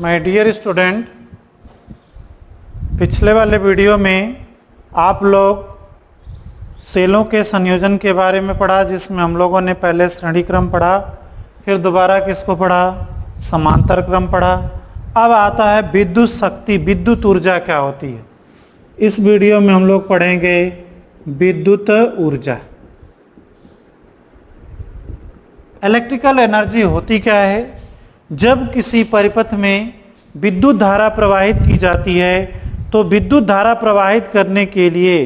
My dear student, पिछले वाले video में आप लोग सेलों के संयोजन के बारे में पढ़ा, जिसमें हम लोगों ने पहले श्रेणी क्रम पढ़ा, फिर दोबारा किसको पढ़ा, समांतर क्रम पढ़ा। अब आता है विद्युत शक्ति, विद्युत ऊर्जा क्या होती है। इस वीडियो में हम लोग पढ़ेंगे विद्युत ऊर्जा। इलेक्ट्रिकल एनर्जी होती क्या है? जब किसी परिपथ में विद्युत धारा प्रवाहित की जाती है तो विद्युत धारा प्रवाहित करने के लिए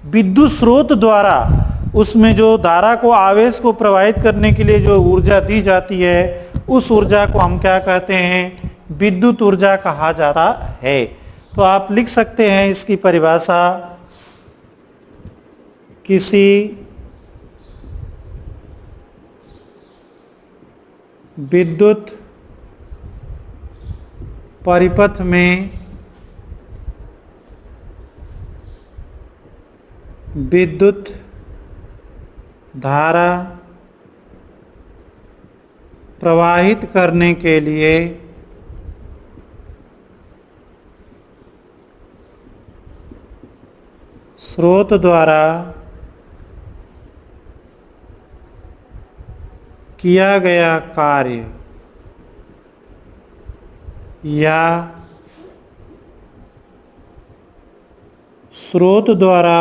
विद्युत स्रोत द्वारा उसमें जो धारा को, आवेश को प्रवाहित करने के लिए जो ऊर्जा दी जाती है, उस ऊर्जा को हम क्या कहते हैं? विद्युत ऊर्जा कहा जाता है। तो आप लिख सकते हैं इसकी परिभाषा, किसी विद्युत परिपथ में विद्युत धारा प्रवाहित करने के लिए स्रोत द्वारा किया गया कार्य या स्रोत द्वारा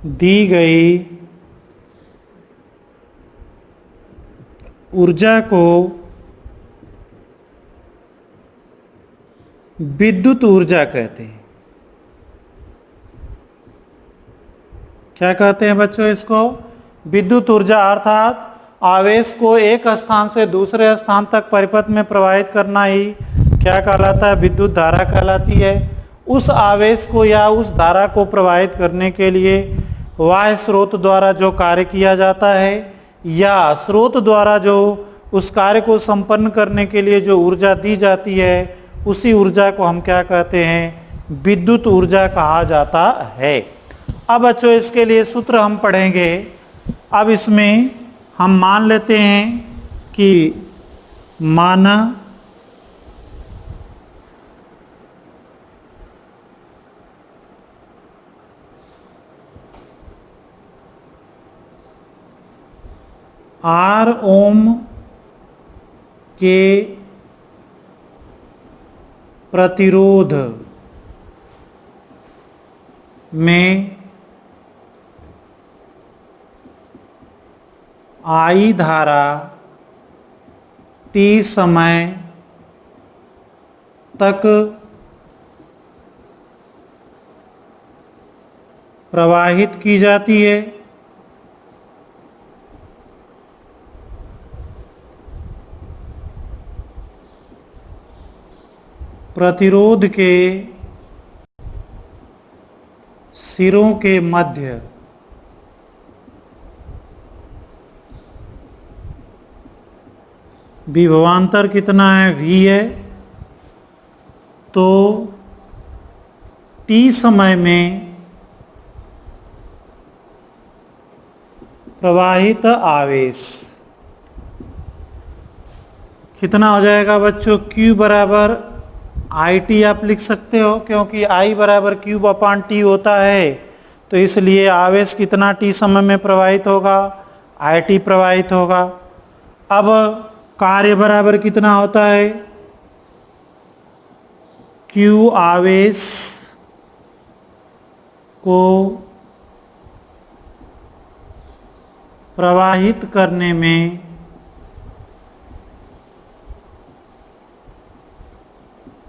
दी गई ऊर्जा को विद्युत ऊर्जा कहते हैं। क्या कहते हैं बच्चों इसको? विद्युत ऊर्जा। अर्थात आवेश को एक स्थान से दूसरे स्थान तक परिपथ में प्रवाहित करना ही क्या कहलाता है? विद्युत धारा कहलाती है। उस आवेश को या उस धारा को प्रवाहित करने के लिए बाह्य स्रोत द्वारा जो कार्य किया जाता है या स्रोत द्वारा जो उस कार्य को संपन्न करने के लिए जो ऊर्जा दी जाती है, उसी ऊर्जा को हम क्या कहते हैं? विद्युत ऊर्जा कहा जाता है। अब बच्चों इसके लिए सूत्र हम पढ़ेंगे। अब इसमें हम मान लेते हैं कि माना R ओम के प्रतिरोध में I धारा T समय तक प्रवाहित की जाती है। प्रतिरोध के सिरों के मध्य विभवांतर कितना है? V है। तो T समय में प्रवाहित आवेश कितना हो जाएगा बच्चों? Q बराबर IT आप लिख सकते हो, क्योंकि I बराबर क्यूब अपान T होता है। तो इसलिए आवेश कितना T समय में प्रवाहित होगा? IT प्रवाहित होगा। अब कार्य बराबर कितना होता है? Q आवेश को प्रवाहित करने में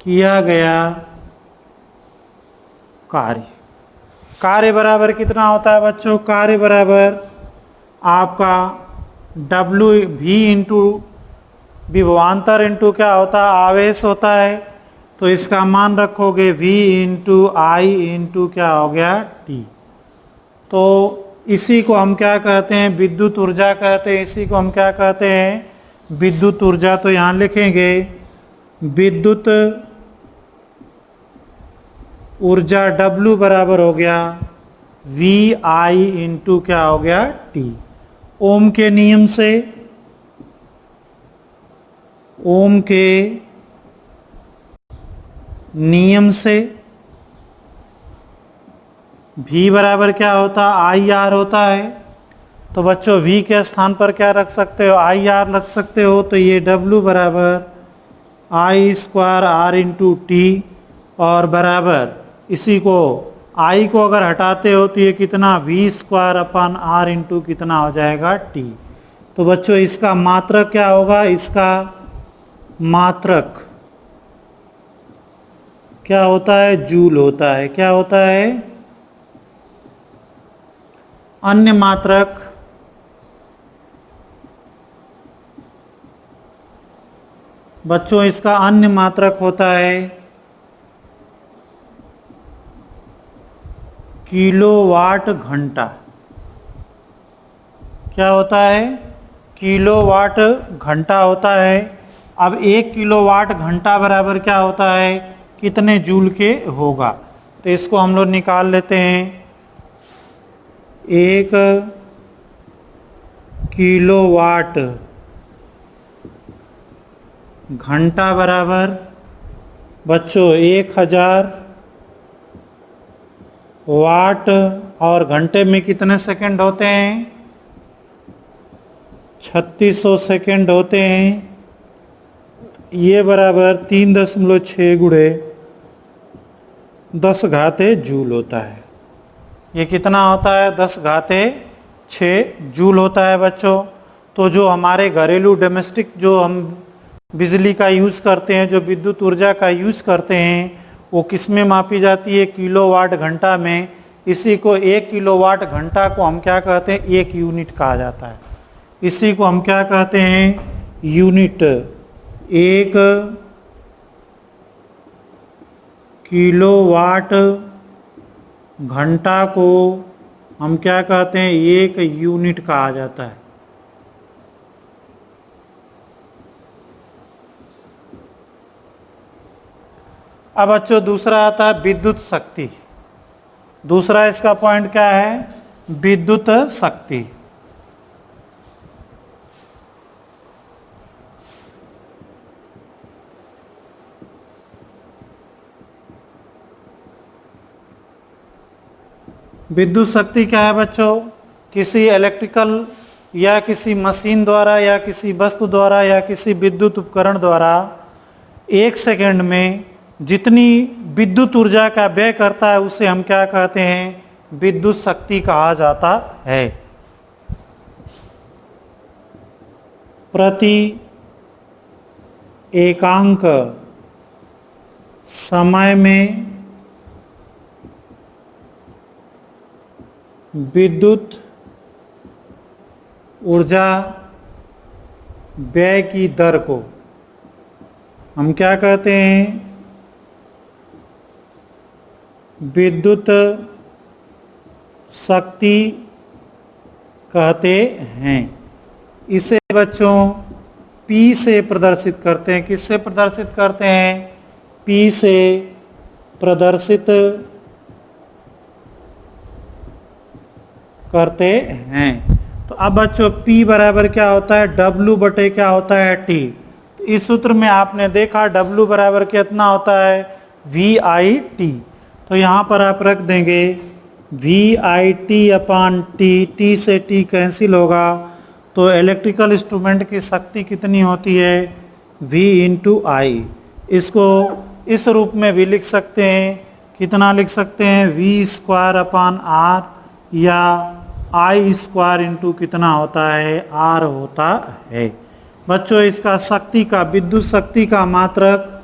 किया गया कार्य। कार्य बराबर कितना होता है बच्चों? कार्य बराबर आपका W V इंटू विभवांतर इंटू क्या होता है? आवेश होता है। तो इसका मान रखोगे V इंटू I इंटू क्या हो गया? T। तो इसी को हम क्या कहते हैं? विद्युत ऊर्जा कहते हैं। इसी को हम क्या कहते हैं? विद्युत ऊर्जा। तो यहाँ लिखेंगे विद्युत ऊर्जा W बराबर हो गया VI इंटू क्या हो गया? T। ओम के नियम से ओम के नियम से V बराबर क्या होता है, आई आर होता है। तो बच्चों V के स्थान पर क्या रख सकते हो, आई आर रख सकते हो। तो ये W बराबर आई स्क्वायर आर इंटू टी, और बराबर इसी को I को अगर हटाते हो तो ये कितना V स्क्वायर अपन आर इंटू कितना हो जाएगा T। तो बच्चों इसका मात्रक क्या होगा, इसका मात्रक क्या होता है, जूल होता है। क्या होता है, अन्य मात्रक बच्चों इसका अन्य मात्रक होता है किलोवाट घंटा। क्या होता है, किलोवाट घंटा होता है। अब 1 किलोवाट घंटा बराबर क्या होता है, कितने जूल के होगा। तो इसको हम लोग निकाल लेते हैं। 1 किलोवाट घंटा बराबर बच्चों 1000 वाट, और घंटे में कितने सेकंड होते हैं, 3600 सेकंड होते हैं। ये बराबर 3.6 गुणे 10 घाते जूल होता है। ये कितना होता है, 10 घाते 6 जूल होता है बच्चों। तो जो हमारे घरेलू डोमेस्टिक जो हम बिजली का यूज़ करते हैं, जो विद्युत ऊर्जा का यूज़ करते हैं, वो किस में मापी जाती है, किलोवाट घंटा में। इसी को 1 किलोवाट घंटा को हम क्या कहते हैं, 1 यूनिट कहा जाता है। इसी को हम क्या कहते हैं, यूनिट। 1 किलोवाट घंटा को हम क्या कहते हैं, 1 यूनिट कहा जाता है। अब बच्चों दूसरा आता है विद्युत शक्ति। दूसरा इसका पॉइंट क्या है, विद्युत शक्ति। विद्युत शक्ति क्या है बच्चों, किसी इलेक्ट्रिकल या किसी मशीन द्वारा या किसी वस्तु द्वारा या किसी विद्युत उपकरण द्वारा 1 सेकंड में जितनी विद्युत ऊर्जा का व्यय करता है उसे हम क्या कहते हैं, विद्युत शक्ति कहा जाता है। प्रति एकांक समय में विद्युत ऊर्जा व्यय की दर को हम क्या कहते हैं, विद्युत शक्ति कहते हैं। इसे बच्चों P से प्रदर्शित करते हैं। किससे प्रदर्शित करते हैं, P से प्रदर्शित करते हैं। तो अब बच्चों P बराबर क्या होता है, W बटे क्या होता है, T। तो इस सूत्र में आपने देखा W बराबर कितना होता है, VIT। तो यहाँ पर आप रख देंगे VIT अपान T, T से T कैंसिल होगा। तो इलेक्ट्रिकल इंस्ट्रूमेंट की शक्ति कितनी होती है, V इंटू आई। इसको इस रूप में भी लिख सकते हैं, कितना लिख सकते हैं, V स्क्वायर अपान R, या आई स्क्वायर इंटू कितना होता है, R होता है। बच्चों इसका शक्ति का, विद्युत शक्ति का मात्रक,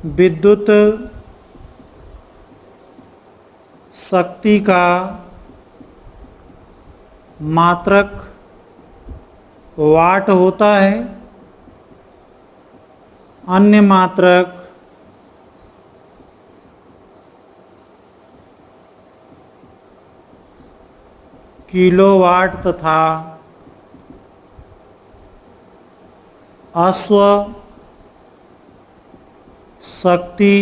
विद्युत शक्ति का मात्रक वाट होता है। अन्य मात्रक किलोवाट तथा अश्व शक्ति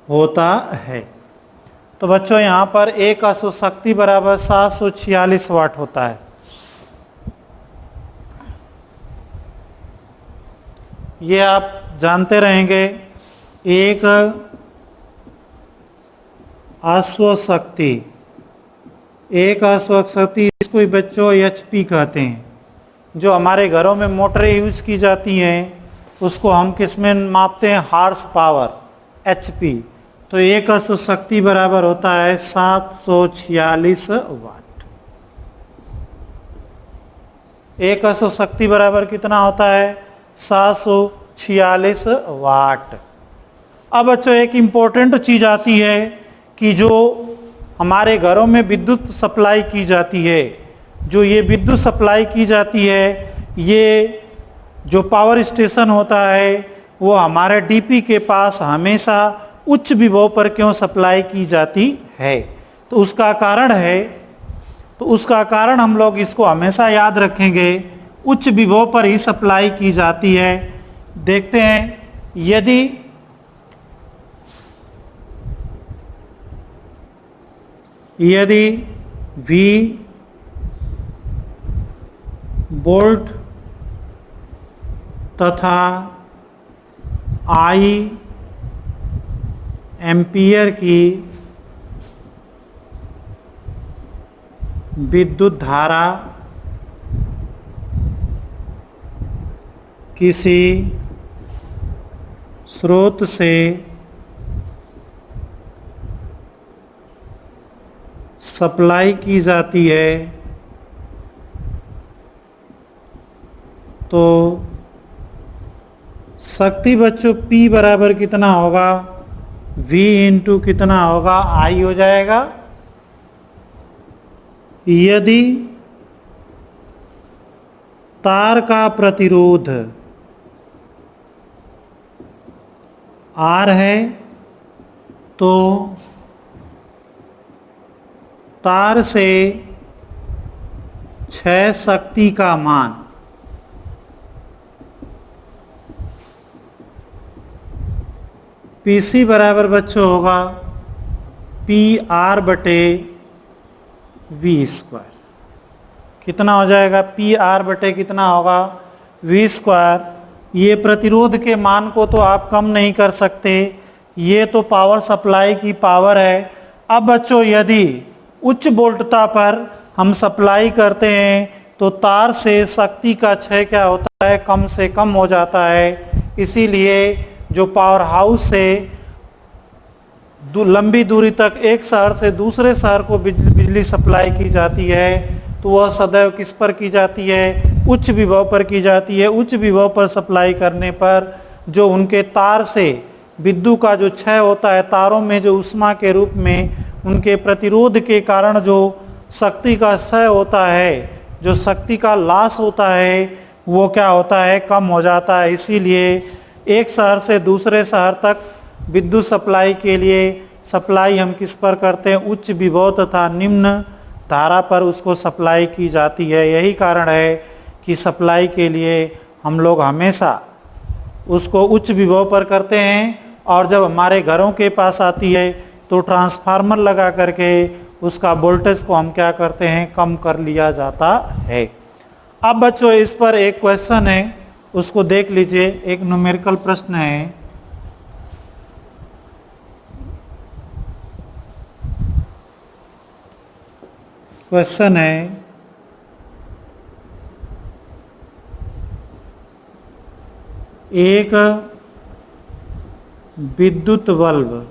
होता है। तो बच्चों यहाँ पर एक अश्व शक्ति बराबर 746 वाट होता है। ये आप जानते रहेंगे। एक अश्वशक्ति, एक अश्वशक्ति, इसको ही बच्चों एचपी कहते हैं। जो हमारे घरों में मोटरें यूज की जाती हैं उसको हम किस में मापते हैं? Horse power, HP. तो एक अश्वशक्ति बराबर होता है 746 वाट। एक अश्वशक्ति बराबर कितना होता है? 746 वाट। अब बच्चों एक इंपॉर्टेंट चीज आती है कि जो हमारे घरों में विद्युत सप्लाई की जाती है, जो ये विद्युत सप्लाई की जाती है, ये जो पावर स्टेशन होता है वो हमारे डीपी के पास हमेशा उच्च विभव पर क्यों सप्लाई की जाती है? तो उसका कारण हम लोग इसको हमेशा याद रखेंगे, उच्च विभव पर ही सप्लाई की जाती है। देखते हैं, यदि V वोल्ट तथा I एम्पियर की विद्युत धारा किसी स्रोत से सप्लाई की जाती है तो शक्ति बच्चों P बराबर कितना होगा? V इंटू कितना होगा? I हो जाएगा। यदि तार का प्रतिरोध R है तो तार से क्षय शक्ति का मान PC बराबर बच्चों होगा PR बटे V स्क्वायर। कितना हो जाएगा? PR बटे कितना होगा? V square. ये प्रतिरोध के मान को तो आप कम नहीं कर सकते, ये तो पावर सप्लाई की पावर है। अब बच्चों यदि उच्च वोल्टता पर हम सप्लाई करते हैं तो तार से शक्ति का क्षय क्या होता है? कम से कम हो जाता है। इसीलिए जो पावर हाउस से लंबी दूरी तक एक शहर से दूसरे शहर को बिजली सप्लाई की जाती है तो वह सदैव किस पर की जाती है? उच्च विभव पर की जाती है। उच्च विभव पर सप्लाई करने पर जो उनके तार से विद्युत का जो क्षय होता है, तारों में जो ऊष्मा के रूप में उनके प्रतिरोध के कारण जो शक्ति का क्षय होता है, जो शक्ति का लॉस होता है, वो क्या होता है? कम हो जाता है। इसीलिए एक शहर से दूसरे शहर तक विद्युत सप्लाई के लिए सप्लाई हम किस पर करते हैं? उच्च विभव तथा निम्न धारा पर उसको सप्लाई की जाती है। यही कारण है कि सप्लाई के लिए हम लोग हमेशा उसको उच्च विभव पर करते हैं, और जब हमारे घरों के पास आती है तो ट्रांसफार्मर लगा करके उसका वोल्टेज को हम क्या करते हैं? कम कर लिया जाता है। अब बच्चों इस पर एक क्वेश्चन है, उसको देख लीजिए। एक न्यूमेरिकल प्रश्न है। क्वेश्चन है, एक विद्युत बल्ब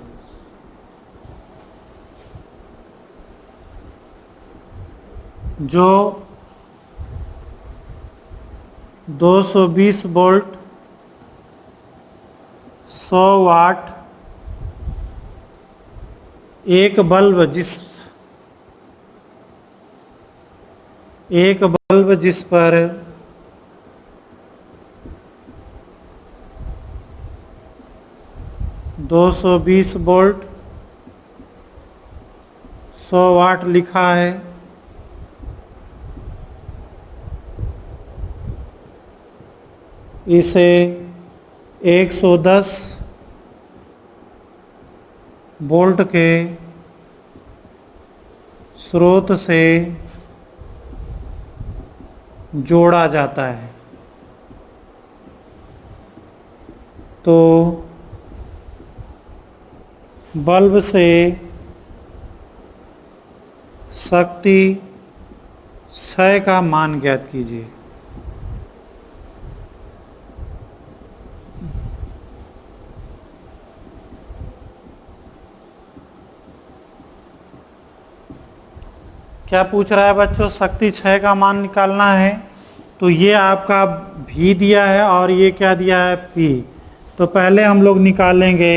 जो 220 वोल्ट 100 वाट, एक बल्ब जिस पर 220 वोल्ट 100 वाट लिखा है, इसे 110 वोल्ट के स्रोत से जोड़ा जाता है। तो बल्ब से शक्ति क्षय का मान ज्ञात कीजिए। क्या पूछ रहा है बच्चों? शक्ति क्षय का मान निकालना है। तो ये आपका V दिया है और ये क्या दिया है? P। तो पहले हम लोग निकालेंगे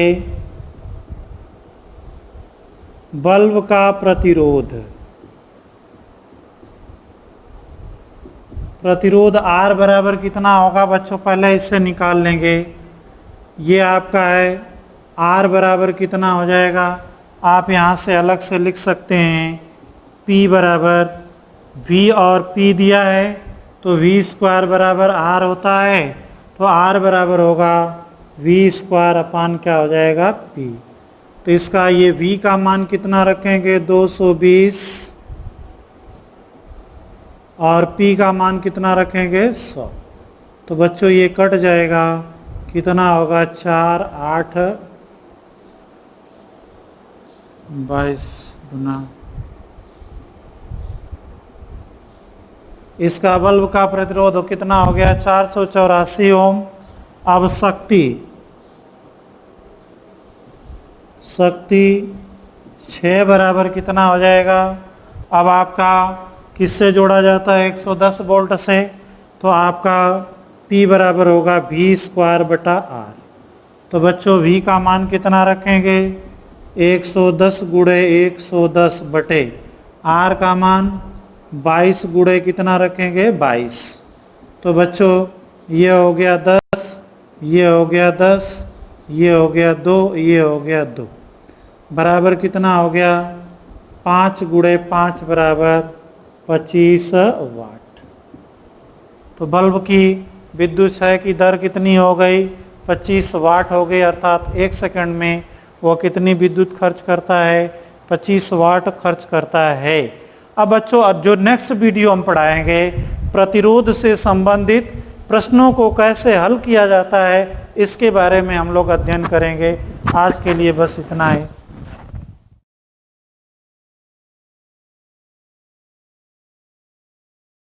बल्ब का प्रतिरोध। प्रतिरोध R बराबर कितना होगा बच्चों? पहले इससे निकाल लेंगे। ये आपका है R बराबर कितना हो जाएगा? आप यहाँ से अलग से लिख सकते हैं। P बराबर V और P दिया है तो V स्क्वायर बराबर R होता है। तो R बराबर होगा V स्क्वायर अपान क्या हो जाएगा? P। तो इसका ये V का मान कितना रखेंगे? 220 और P का मान कितना रखेंगे? 100। तो बच्चों ये कट जाएगा, कितना होगा? 4 8 22 गुना। इसका बल्ब का प्रतिरोध कितना हो गया? 484 ओम। अब शक्ति 6 बराबर कितना हो जाएगा? अब आपका किससे जोड़ा जाता है? 110 वोल्ट से। तो आपका P बराबर होगा V स्क्वायर बटा R। तो बच्चों V का मान कितना रखेंगे? 110 गुणे 110 बटे R का मान 22 गुणे कितना रखेंगे? 22। तो बच्चों ये हो गया 10, ये हो गया 10, ये हो गया 2, ये हो गया 2, बराबर कितना हो गया? 5 गुणे 5 बराबर 25 वाट। तो बल्ब की विद्युत क्षय की दर कितनी हो गई? 25 वाट हो गई। अर्थात 1 सेकंड में वो कितनी विद्युत खर्च करता है? 25 वाट खर्च करता है। अब बच्चों जो नेक्स्ट वीडियो हम पढ़ाएंगे, प्रतिरोध से संबंधित प्रश्नों को कैसे हल किया जाता है, इसके बारे में हम लोग अध्ययन करेंगे। आज के लिए बस इतना है।